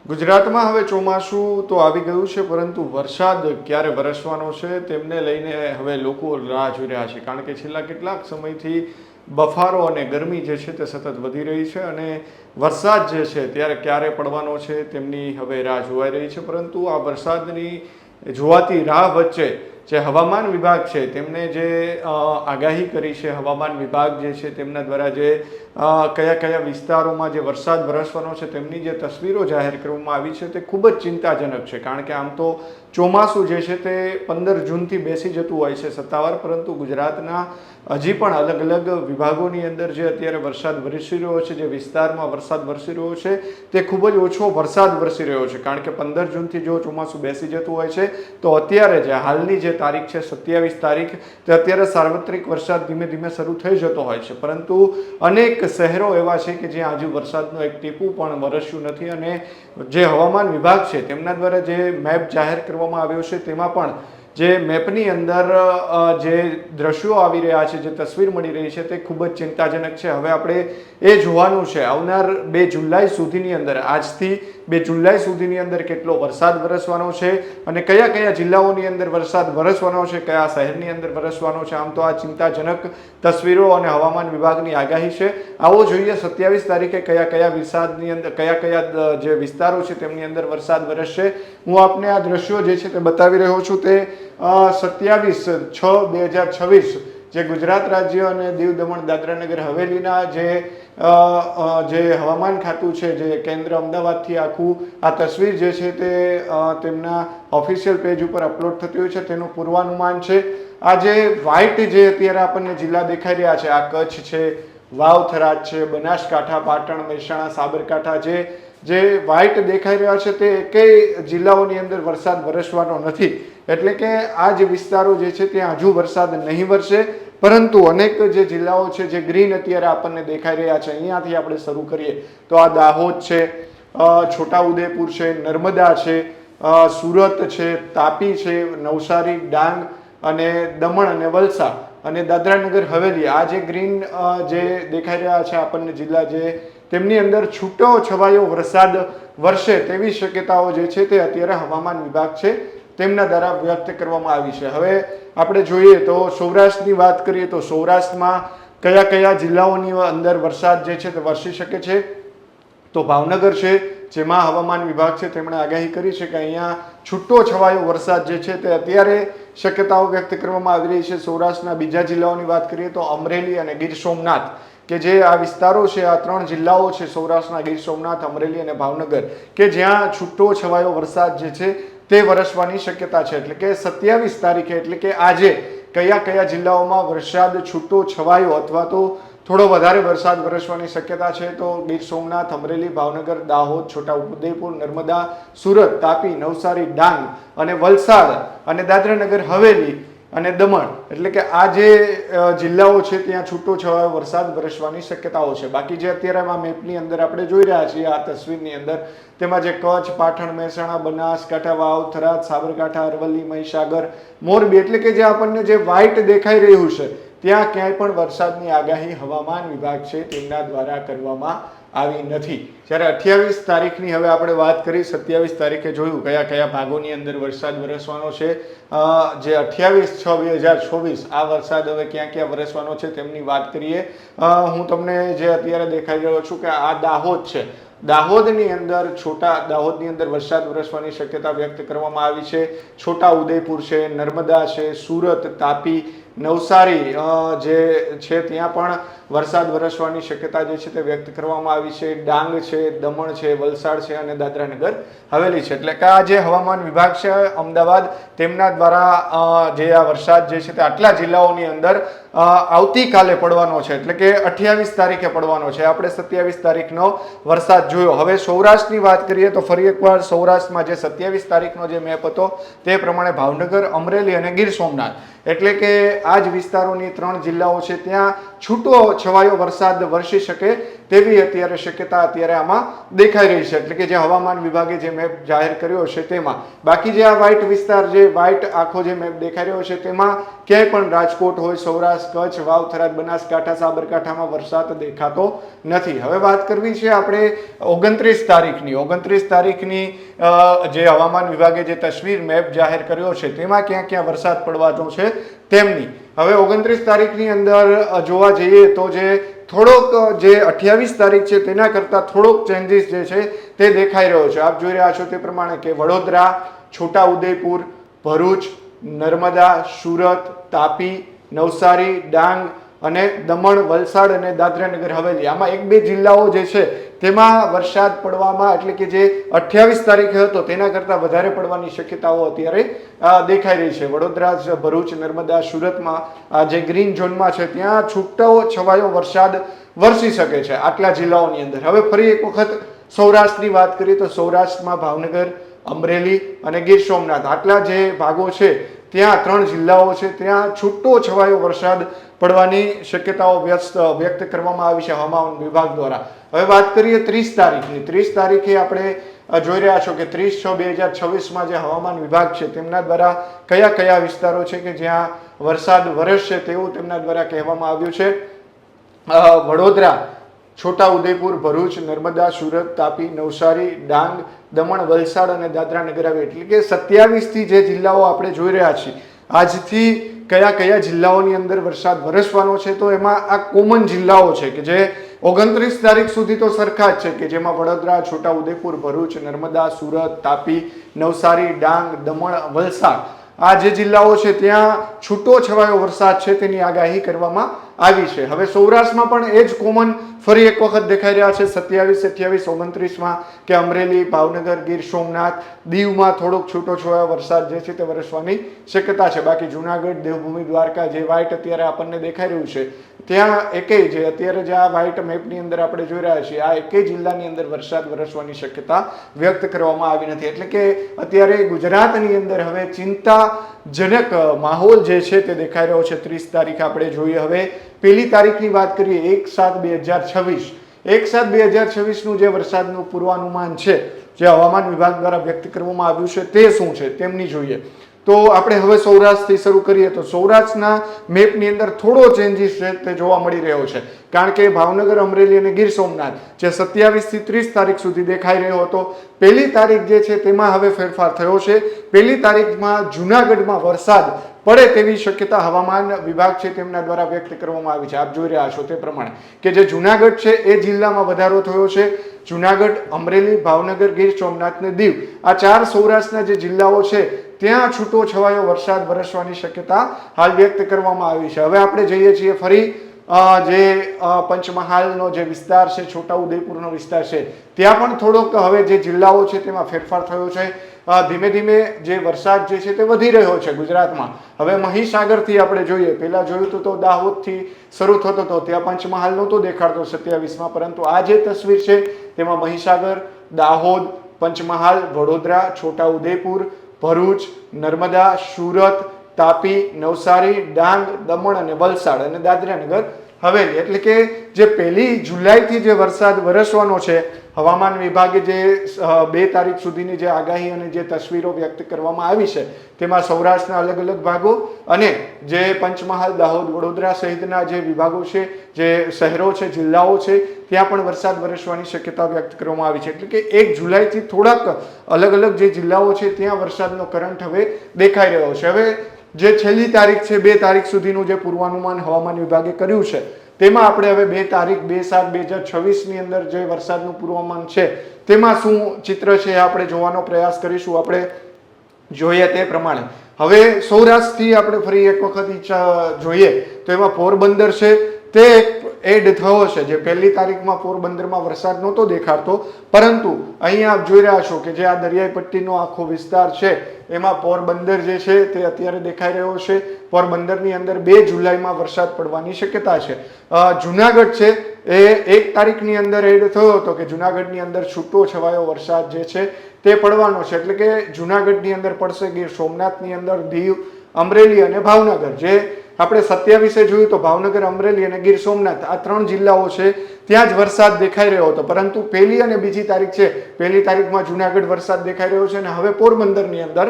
ગુજરાતમાં હવે ચોમાસું તો આવી ગયું છે, પરંતુ વરસાદ ક્યારે વરસવાનો છે તેમને લઈને હવે લોકો રાહ જોઈ રહ્યા છે. કારણ કે છેલ્લા કેટલાક સમયથી બફારો અને ગરમી જે છે તે સતત વધી રહી છે અને વરસાદ જે છે ત્યારે ક્યારે પડવાનો છે તેમની હવે રાહ જોવાઈ રહી છે. પરંતુ આ વરસાદની જોવાતી રાહ વચ્ચે જે હવામાન વિભાગ છે તેમને જે આગાહી કરી છે, હવામાન વિભાગ જે છે તેમના દ્વારા જે કયા કયા વિસ્તારોમાં જે વરસાદ વરસવાનો છે તેમની જે તસવીરો જાહેર કરવામાં આવી છે તે ખૂબ જ ચિંતાજનક છે. કારણ કે આમ તો ચોમાસું જે છે તે 15 જૂનથી બેસી જતું હોય છે સત્તાવાર, પરંતુ ગુજરાતના હજી પણ અલગ અલગ વિભાગોની અંદર જે અત્યારે વરસાદ વરસી રહ્યો છે, જે વિસ્તારમાં વરસાદ વરસી રહ્યો છે તે ખૂબ જ ઓછો વરસાદ વરસી રહ્યો છે. કારણ કે 15 જૂનથી જો ચોમાસું બેસી જતું હોય છે તો અત્યારે જે હાલની જે તારીખ છે 27 તારીખ, તે અત્યારે સાર્વત્રિક વરસાદ ધીમે ધીમે શરૂ થઈ જતો હોય છે. પરંતુ અનેક શહેરો એવા છે કે જ્યાં હજુ વરસાદનું એક ટીપું પણ વરસ્યું નથી અને જે હવામાન વિભાગ છે તેમના દ્વારા જે મેપ જાહેર કરવામાં આવ્યો છે તેમાં પણ જે મેપની અંદર જે દ્રશ્યો આવી રહ્યા છે, જે તસવીર મળી રહી છે તે ખૂબ જ ચિંતાજનક છે. હવે આપણે એ જોવાનું છે આવનાર 2 જુલાઈ સુધીની અંદર, આજથી 2 જુલાઈ સુધીની અંદર કેટલો વરસાદ વરસવાનો છે અને કયા કયા જિલ્લાઓની અંદર વરસાદ વરસવાનો છે, કયા શહેરની અંદર વરસવાનો છે. આમ તો આ ચિંતાજનક તસવીરો અને હવામાન વિભાગની આગાહી છે. આવો જોઈએ 27 તારીખે કયા કયા વરસાદની અંદર કયા કયા જે વિસ્તારો છે તેમની અંદર વરસાદ વરસશે. હું આપને આ દ્રશ્યો જે છે તે બતાવી રહ્યો છું. તે 27/6/2026 જે ગુજરાત રાજ્ય અને દીવ દમણ દાદરા નગર હવેલીના જે હવામાન ખાતું છે, જે કેન્દ્ર અમદાવાદથી આખું આ તસવીર જે છે તે તેમના ઓફિશિયલ પેજ ઉપર અપલોડ થતી હોય છે તેનું પૂર્વાનુમાન છે. આ જે વ્હાઇટ જે અત્યારે આપણને જિલ્લા દેખાઈ રહ્યા છે, આ કચ્છ છે, વાવ થરાદ છે, બનાસકાંઠા, પાટણ, મહેસાણા, સાબરકાંઠા, જે વ્હાઇટ દેખાઈ રહ્યા છે તે એકેય જિલ્લાઓની અંદર વરસાદ વરસવાનો નથી. એટલે કે આ જે વિસ્તારો જે છે ત્યાં હજુ વરસાદ નહીં વરસે. પરંતુ અનેક જે જિલ્લાઓ છે જે ગ્રીન અત્યારે આપણને દેખાઈ રહ્યા છે, અહીંયાથી આપણે શરૂ કરીએ તો આ દાહોદ છે, છોટાઉદેપુર છે, નર્મદા છે, સુરત છે, તાપી છે, નવસારી, ડાંગ અને દમણ અને વલસાડ અને દાદરાનગર હવેલી, આ જે ગ્રીન જે દેખાઈ રહ્યા છે આપણને જિલ્લા, જે તેમની અંદર છૂટો છવાયો વરસાદ વરસે તેવી શક્યતાઓ જે છે તે અત્યારે હવામાન વિભાગ છે તેમના દ્વારા વ્યક્ત કરવામાં આવી છે. હવે આપણે જોઈએ તો સૌરાષ્ટ્રની વાત કરીએ તો સૌરાષ્ટ્રમાં કયા કયા જિલ્લાઓની અંદર વરસાદ જે છે તે વરસી શકે છે. તો ભાવનગર છે, જેમાં હવામાન વિભાગ છે તેમણે આગાહી કરી છે કે અહીંયા છૂટો છવાયો વરસાદ જે છે તે અત્યારે શક્યતાઓ વ્યક્ત કરવામાં આવી રહી છે. સૌરાષ્ટ્રના બીજા જિલ્લાઓની વાત કરીએ તો અમરેલી અને ગીર સોમનાથ, કે જે આ વિસ્તારો છે, આ 3 જિલ્લાઓ છે સૌરાષ્ટ્રના, ગીર સોમનાથ, અમરેલી અને ભાવનગર, કે જ્યાં છૂટો છવાયો વરસાદ જે છે તે વરસવાની શક્યતા છે. એટલે કે 27 તારીખે, એટલે કે આજે કયા કયા જિલ્લાઓમાં વરસાદ છૂટો છવાયો અથવા તો થોડો વધારે વરસાદ વરસવાની શક્યતા છે. તો ગીર સોમનાથ, અમરેલી, ભાવનગર, દાહોદ, છોટાઉદેપુર, નર્મદા, સુરત, તાપી, નવસારી, ડાંગ અને વલસાડ અને દાદરાનગર હવેલી અને દમણ, એટલે કે આ જે જિલ્લાઓ છે ત્યાં છૂટો છવાયો વરસાદ વરસવાની શક્યતાઓ છે. બાકી જે અત્યારે આ મેપની અંદર આપણે જોઈ રહ્યા છીએ, આ તસવીરની અંદર, તેમાં જે કચ્છ, પાટણ, મહેસાણા, બનાસકાંઠા, વાવ, થરાદ, સાબરકાંઠા, અરવલ્લી, મહીસાગર, મોરબી, એટલે કે જે આપણને જે વ્હાઇટ દેખાઈ રહ્યું છે ત્યાં ક્યાંય પણ વરસાદની આગાહી હવામાન વિભાગ છે તેમના દ્વારા કરવામાં આવી નથી. જ્યારે 28 તારીખની હવે આપણે વાત કરી, 27 તારીખે જોયું કયા કયા ભાગોની અંદર વરસાદ વરસવાનો છે. જે 28/6/2024 આ વરસાદ હવે ક્યાં ક્યાં વરસવાનો છે તેમની વાત કરીએ. હું તમને જે અત્યારે દેખાઈ રહ્યો છું કે આ દાહોદ છે, દાહોદની અંદર દાહોદની અંદર વરસાદ વરસવાની શક્યતા વ્યક્ત કરવામાં આવી છે. છોટાઉદેપુર છે, નર્મદા છે, સુરત, તાપી, નવસારી જે છે ત્યાં પણ વરસાદ વરસવાની શક્યતા જે છે તે વ્યક્ત કરવામાં આવી છે. ડાંગ છે, દમણ છે, વલસાડ છે અને દાદરાનગર હવેલી છે. એટલે કે આ જે હવામાન વિભાગ છે અમદાવાદ, તેમના દ્વારા જે આ વરસાદ જે છે તે આટલા જિલ્લાઓની અંદર આવતીકાલે પડવાનો છે, એટલે કે 28 તારીખે પડવાનો છે. આપણે 27 તારીખનો વરસાદ જોયો. હવે સૌરાષ્ટ્રની વાત કરીએ તો ફરી એકવાર સૌરાષ્ટ્રમાં જે 27 તારીખનો જે મેપ હતો તે પ્રમાણે ભાવનગર, અમરેલી અને ગીર સોમનાથ, એટલે કે આ જ વિસ્તારોની 3 જિલ્લાઓ છે ત્યાં છૂટો છવાયો વરસાદ વરસી શકે તેવી અત્યારે શક્યતા અત્યારે આમાં દેખાઈ રહી છે, એટલે કે જે હવામાન વિભાગે જે મેપ જાહેર કર્યો છે તેમાં. બાકી જે આ વ્હાઇટ વિસ્તાર, જે વ્હાઇટ આખો જે મેપ દેખાઈ રહ્યો છે તેમાં ક્યાંય પણ રાજકોટ હોય, સૌરાષ્ટ્ર, કચ્છ, વાવ, થરાદ, બનાસકાંઠા, સાબરકાંઠામાં વરસાદ દેખાતો નથી. હવે વાત કરવી છે આપણે 29 તારીખની. 29 તારીખની જે હવામાન વિભાગે જે તસવીર મેપ જાહેર કર્યો છે તેમાં ક્યાં ક્યાં વરસાદ પડવાનો છે તેમની. હવે 29 તારીખની અંદર જોવા જઈએ તો જે થોડોક જે 28 તારીખ છે તેના કરતા થોડોક ચેન્જીસ જે છે તે દેખાઈ રહ્યો છે. આપ જોઈ રહ્યા છો તે પ્રમાણે કે વડોદરા, છોટા ઉદેપુર, ભરૂચ, નર્મદા, સુરત, તાપી, નવસારી, ડાંગ અને દમણ, વલસાડ અને દાદરાનગર હવેલી, આમાં 1-2 જિલ્લાઓ જે છે તેમાં વરસાદ પડવામાં, એટલે કે જે 28 તારીખે હતો તેના કરતાં વધારે પડવાની શક્યતાઓ અત્યારે દેખાઈ રહી છે. વડોદરા, ભરૂચ, નર્મદા, સુરતમાં જે ગ્રીન ઝોનમાં છે ત્યાં છૂટો છવાયો વરસાદ વરસી શકે છે આટલા જિલ્લાઓની અંદર. હવે ફરી એક વખત સૌરાષ્ટ્રની વાત કરીએ તો સૌરાષ્ટ્રમાં ભાવનગર, અમરેલી અને ગીર સોમનાથ આટલા જે ભાગો છે ત્યાં 3 જિલ્લાઓ છે ત્યાં છૂટો છવાયો વરસાદ પડવાની શક્યતાઓ વ્યક્ત કરવામાં આવી છે હવામાન વિભાગ દ્વારા. હવે વાત કરીએ 30 તારીખની. 30 તારીખે આપણે જોઈ રહ્યા છો કે 30/6/2026માં જે હવામાન વિભાગ છે તેમના દ્વારા કયા કયા વિસ્તારો છે કે જ્યાં વરસાદ વરસશે તેવું તેમના દ્વારા કહેવામાં આવ્યું છે. વડોદરા, છોટા ઉદેપુર, ભરૂચ, નર્મદા, સુરત, તાપી, નવસારી, ડાંગ, દમણ, વલસાડ અને દાદરાનગર હવેલી, એટલે કે 27 થી જે જિલ્લાઓ આપણે જોઈ રહ્યા છીએ આજથી કયા કયા જિલ્લાઓની અંદર વરસાદ વરસવાનો છે તો એમાં આ કોમન જિલ્લાઓ છે કે જે 29 તારીખ સુધી તો સરખા જ છે, કે જેમાં વડોદરા, છોટા ઉદેપુર, ભરૂચ, નર્મદા, સુરત, તાપી, નવસારી, ડાંગ, દમણ, વલસાડ આ જે જિલ્લાઓ છે ત્યાં છૂટો છવાયો વરસાદ છે તેની આગાહી કરવામાં આવી છે. હવે સૌરાષ્ટ્રમાં પણ એ જ કોમન ફરી એક વખત દેખાઈ રહ્યા છે 27, 28, 29માં કે અમરેલી, ભાવનગર, ગીર સોમનાથ, દીવમાં થોડોક છૂટો છવાયો વરસાદ જે છે તે વરસવાની શક્યતા છે. બાકી જુનાગઢ, દેવભૂમિ, દ્વારકા જે વ્હાઇટ અત્યારે આપણને દેખાઈ રહ્યું છે ત્યાં એકેય જે અત્યારે જે આ વ્હાઇટ મેપની અંદર આપણે જોઈ રહ્યા છીએ આ એકેય જિલ્લાની અંદર વરસાદ વરસવાની શક્યતા વ્યક્ત કરવામાં આવી નથી. એટલે કે અત્યારે ગુજરાતની અંદર હવે ચિંતાજનક માહોલ જે છે તે દેખાઈ રહ્યો છે. 30 તારીખ આપણે જોઈએ. હવે પહેલી તારીખની વાત કરીએ 1/7/2026. 1/7/2026નું જે વરસાદનું પૂર્વાનુમાન છે જે હવામાન વિભાગ દ્વારા વ્યક્ત કરવામાં આવ્યું છે તે શું છે તેમની જોઈએ તો આપણે હવે સૌરાષ્ટ્રથી શરૂ કરીએ તો સૌરાષ્ટ્રના મેપની અંદર થોડો ચેન્જીસ છે તે જોવા મળી રહ્યો છે. કારણ કે ભાવનગર, અમરેલી અને ગીર સોમનાથ જે 27 થી 30 તારીખ સુધી દેખાઈ રહ્યો હતો, પહેલી તારીખ જે છે તેમાં હવે ફેરફાર થયો છે. પહેલી તારીખમાં જુનાગઢમાં વરસાદ પડે તેવી શક્યતા હવામાન વિભાગ છે તેમના દ્વારા વ્યક્ત કરવામાં આવી છે. આપ જોઈ રહ્યા છો તે પ્રમાણે કે જે જુનાગઢ છે એ જિલ્લામાં વધારો થયો છે. જુનાગઢ, અમરેલી, ભાવનગર, ગીર સોમનાથ ને દીવ આ 4 સૌરાષ્ટ્રના જે જિલ્લાઓ છે ત્યાં છૂટો છવાયો વરસાદ વરસવાની શક્યતા હાલ વ્યક્ત કરવામાં આવી છે. હવે આપણે જઈએ છીએ ફરી જે પંચમહાલનો જે વિસ્તાર છે, છોટા ઉદેપુરનો વિસ્તાર છે ત્યાં પણ થોડોક હવે જે જિલ્લાઓ છે તેમાં ફેરફાર થયો છે. ધીમે ધીમે જે વરસાદ જે છે તે વધી રહ્યો છે ગુજરાતમાં. હવે મહીસાગરથી આપણે જોઈએ, પહેલા જોયું તો દાહોદથી શરૂ થતો હતો ત્યાં પંચમહાલ નહોતો દેખાડતો 27માં, પરંતુ આ જે તસવીર છે તેમાં મહીસાગર, દાહોદ, પંચમહાલ, વડોદરા, છોટા ઉદેપુર, ભરૂચ, નર્મદા, સુરત, તાપી, નવસારી, ડાંગ, દમણ અને વલસાડ અને દાદરાનગર હવેલી, એટલે કે જે 1 જુલાઈથી જે વરસાદ વરસવાનો છે હવામાન વિભાગે જે 2 તારીખ સુધીની જે આગાહી અને જે તસવીરો વ્યક્ત કરવામાં આવી છે તેમાં સૌરાષ્ટ્રના અલગ અલગ ભાગો અને જે પંચમહાલ, દાહોદ, વડોદરા સહિતના જે વિભાગો છે, જે શહેરો છે, જિલ્લાઓ છે ત્યાં પણ વરસાદ વરસવાની શક્યતા વ્યક્ત કરવામાં આવી છે. એટલે કે 1 જુલાઈથી થોડાક અલગ અલગ જે જિલ્લાઓ છે ત્યાં વરસાદનો કરંટ હવે દેખાઈ રહ્યો છે. હવે જે છેલ્લી તારીખ છે 2 તારીખ સુધીનું જે પૂર્વાનુમાન હવામાન વિભાગે કર્યું છે તેમાં આપણે હવે 2 તારીખ 2/7/2026ની અંદર જે વરસાદનું પૂર્વાનુમાન છે તેમાં શું ચિત્ર છે આપણે જોવાનો પ્રયાસ કરીશું. આપણે જોઈએ તે પ્રમાણે હવે સૌરાષ્ટ્રથી આપણે ફરી એક વખત જોઈએ તો એમાં પોરબંદર છે તે એડ થયો છે. જે 1 તારીખમાં પોરબંદરમાં વરસાદ નહોતો દેખાડતો, પરંતુ અહીંયા આપ જોઈ રહ્યા છો કે જે આ દરિયાઈ પટ્ટીનો આખો વિસ્તાર છે એમાં પોરબંદર જે છે તે અત્યારે દેખાઈ રહ્યો છે. પોરબંદરની અંદર 2 જુલાઈમાં વરસાદ પડવાની શક્યતા છે. જુનાગઢ છે એ 1 તારીખની અંદર એડ થયો હતો કે જુનાગઢની અંદર છૂટો છવાયો વરસાદ જે છે તે પડવાનો છે. એટલે કે જુનાગઢની અંદર પડશે, ગીર સોમનાથની અંદર, દીવ અમરેલી અને ભાવનગર. જે આપણે 27 જોયું તો ભાવનગર, અમરેલી અને ગીર સોમનાથ આ 3 જિલ્લાઓ છે ત્યાં જ વરસાદ દેખાઈ રહ્યો હતો. પરંતુ પહેલી અને બીજી તારીખ છે, પહેલી તારીખમાં જુનાગઢ વરસાદ દેખાઈ રહ્યો છે અને હવે પોરબંદરની અંદર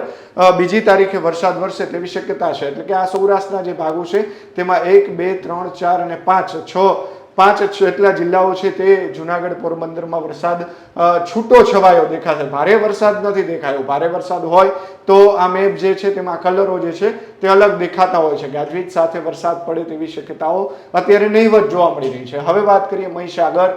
બીજી તારીખે વરસાદ વરસે તેવી શક્યતા છે. એટલે કે આ સૌરાષ્ટ્રના જે ભાગો છે તેમાં 1, 2, 3, 4 અને 5 એટલા જિલ્લાઓ છે તે જુનાગઢ, પોરબંદરમાં વરસાદ છૂટો છવાયો દેખાશે. ભારે વરસાદ નથી દેખાયો. ભારે વરસાદ હોય તો આ મેપ જે છે તેમાં કલરો જે છે તે અલગ દેખાતા હોય છે. ગાજવીજ સાથે વરસાદ પડે તેવી શક્યતાઓ અત્યારે નહીવત જોવા મળી રહી છે. હવે વાત કરીએ મહીસાગર,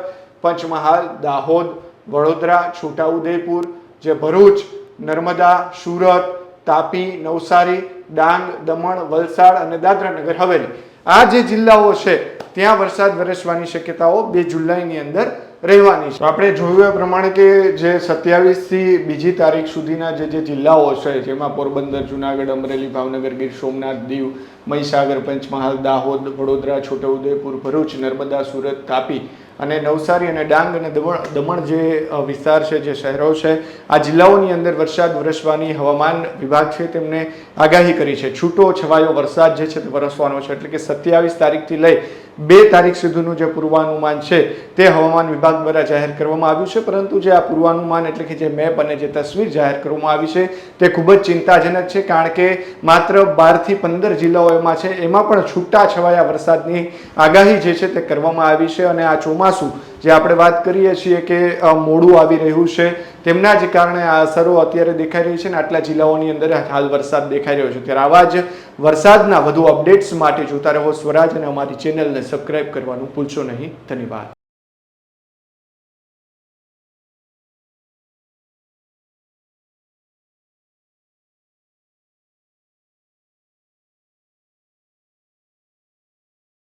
પંચમહાલ, દાહોદ, વડોદરા, છોટાઉદેપુર, જે ભરૂચ, નર્મદા, સુરત, તાપી, નવસારી, ડાંગ, દમણ, વલસાડ અને દાદરાનગર હવેલી આ જે જિલ્લાઓ છે ત્યાં વરસાદ વરસવાની શક્યતાઓ 2 જુલાઈની અંદર રહેવાની છે. આપણે જોયું એ પ્રમાણે કે જે 27 થી બીજી તારીખ સુધીના જે જિલ્લાઓ છે જેમાં પોરબંદર, જુનાગઢ, અમરેલી, ભાવનગર, ગીર સોમનાથ, દીવ, મહીસાગર, પંચમહાલ, દાહોદ, વડોદરા, છોટાઉદેપુર, ભરૂચ, નર્મદા, સુરત, તાપી અને નવસારી અને ડાંગ અને દમણ જે વિસ્તાર છે, જે શહેરો છે, આ જિલ્લાઓની અંદર વરસાદ વરસવાની હવામાન વિભાગ છે તેમને આગાહી કરી છે. છૂટો છવાયો વરસાદ જે છે તે વરસવાનો છે. એટલે કે 27 તારીખથી લઈ 2 તારીખ સુધીનું જે પૂર્વાનુમાન છે તે હવામાન વિભાગ દ્વારા જાહેર કરવામાં આવ્યું છે. પરંતુ જે આ પૂર્વાનુમાન એટલે કે જે મેપ અને જે તસવીર જાહેર કરવામાં આવી છે તે ખૂબ જ ચિંતાજનક છે. કારણ કે માત્ર 12 થી 15 જિલ્લાઓ એમાં છે, એમાં પણ છૂટા છવાયા વરસાદની આગાહી જે છે તે કરવામાં આવી છે. અને આ ચોમાસું જે આપણે વાત કરીએ છીએ કે મોડું આવી રહ્યું છે તેમના જ કારણે આ અસરો અત્યારે દેખાઈ રહી છે. ને આટલા જિલ્લાઓની અંદર હાલ વરસાદ દેખાઈ રહ્યો છે. ત્યારે આવા જ વરસાદના વધુ અપડેટ્સ માટે જોતા રહો સ્વરાજ અને અમારી ચેનલને સબસ્ક્રાઇબ કરવાનું ભૂલશો નહીં. ધન્યવાદ.